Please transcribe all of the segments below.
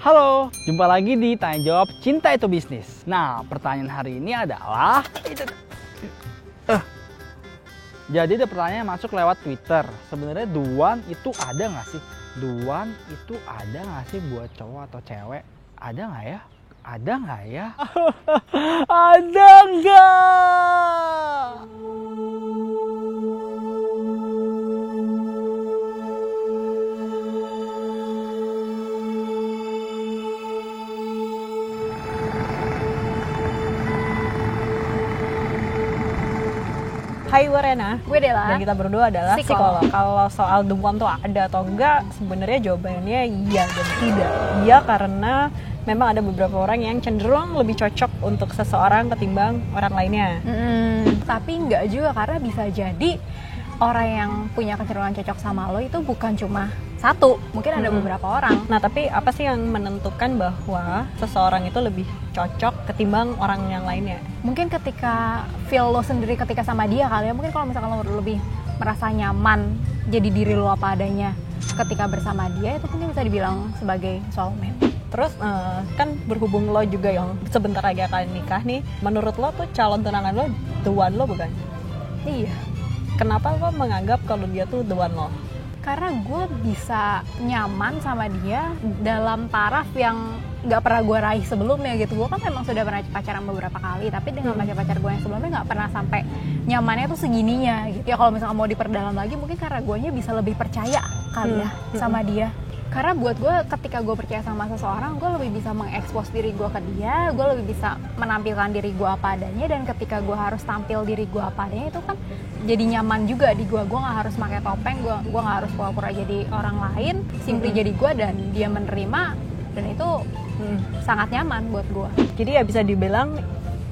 Halo, jumpa lagi di Tanya Jawab Cinta Itu Bisnis. Nah, pertanyaan hari ini adalah jadi ada pertanyaan yang masuk lewat Twitter. Sebenarnya duan itu ada nggak sih? Duan itu ada nggak sih buat cowok atau cewek? Ada nggak ya? Ada nggak ya? Ada nggak? Hai, gue Rena. Gue Dela. Dan kita berdua adalah psikolog. Kalau soal duan tuh ada atau enggak, sebenarnya jawabannya iya dan tidak. Iya karena memang ada beberapa orang yang cenderung lebih cocok untuk seseorang ketimbang orang lainnya. Tapi enggak juga, karena bisa jadi orang yang punya kecenderungan cocok sama lo itu bukan cuma satu, mungkin ada beberapa orang. Nah, tapi apa sih yang menentukan bahwa seseorang itu lebih cocok ketimbang orang yang lainnya? Mungkin ketika feel lo sendiri ketika sama dia kali ya. Mungkin kalau misalkan lo lebih merasa nyaman jadi diri lo apa adanya ketika bersama dia, itu mungkin bisa dibilang sebagai soulmate. Terus kan berhubung lo juga yang sebentar lagi akan nikah nih, menurut lo tuh calon tunangan lo the one lo bukan? Iya. Kenapa lo menganggap kalau dia tuh the one lo? Karena gue bisa nyaman sama dia dalam taraf yang gak pernah gue raih sebelumnya gitu. Gue kan memang sudah pernah pacaran beberapa kali, tapi dengan pacar gue yang sebelumnya gak pernah sampai nyamannya tuh segininya gitu. Ya kalau misalnya mau diperdalam lagi, mungkin karena guanya bisa lebih percaya kali ya sama dia. Karena buat gue ketika gue percaya sama seseorang, gue lebih bisa mengekspos diri gue ke dia, gue lebih bisa menampilkan diri gue apa adanya, dan ketika gue harus tampil diri gue apa adanya itu kan jadi nyaman juga di gue nggak harus pakai topeng, gue nggak harus pura-pura jadi orang lain, simply jadi gue dan dia menerima, dan itu sangat nyaman buat gue. Jadi ya bisa dibilang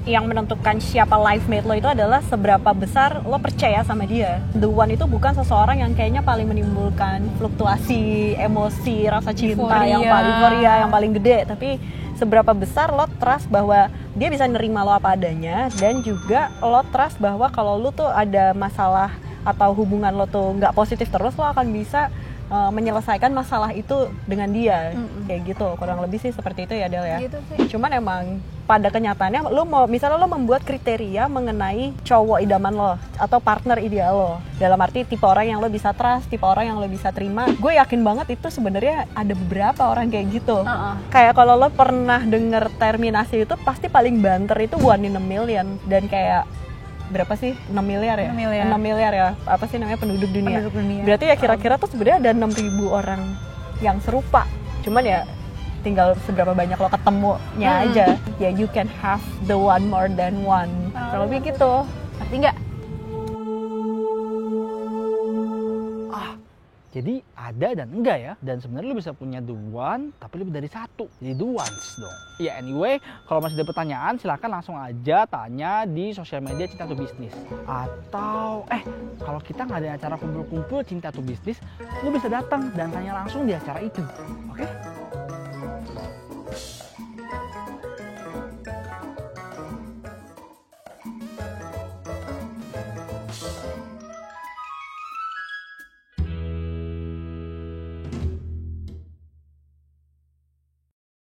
yang menentukan siapa life mate lo itu adalah seberapa besar lo percaya sama dia. The one itu bukan seseorang yang kayaknya paling menimbulkan fluktuasi emosi, rasa cinta yang paling euforia, yang paling gede, tapi seberapa besar lo trust bahwa dia bisa nerima lo apa adanya, dan juga lo trust bahwa kalau lo tuh ada masalah atau hubungan lo tuh nggak positif terus, lo akan bisa menyelesaikan masalah itu dengan dia. Kayak gitu, kurang lebih sih seperti itu ya Del ya. Gitu sih. Cuman emang pada kenyataannya misalnya lo membuat kriteria mengenai cowok idaman lo atau partner ideal lo, dalam arti tipe orang yang lo bisa trust, tipe orang yang lo bisa terima. Gue yakin banget itu sebenarnya ada beberapa orang kayak gitu. Kayak kalau lo pernah denger terminasi itu, pasti paling banter itu 1 in a million. Dan kayak berapa sih? 6 miliar ya? 6 miliar ya? Apa sih namanya penduduk dunia? Berarti ya kira-kira tuh sebenarnya ada 6.000 orang yang serupa. Cuman ya tinggal seberapa banyak lo ketemunya aja. Ya you can have the one more than one. Kalau lebih gitu. Ngerti nggak? Jadi ada dan enggak ya. Dan sebenarnya lo bisa punya the one, tapi lebih dari satu. Jadi the ones dong. Ya anyway, kalau masih ada pertanyaan silahkan langsung aja tanya di sosial media Cinta Itu Bisnis. Atau kalau kita nggak ada acara kumpul-kumpul Cinta Itu Bisnis, lo bisa datang dan tanya langsung di acara itu. Oke?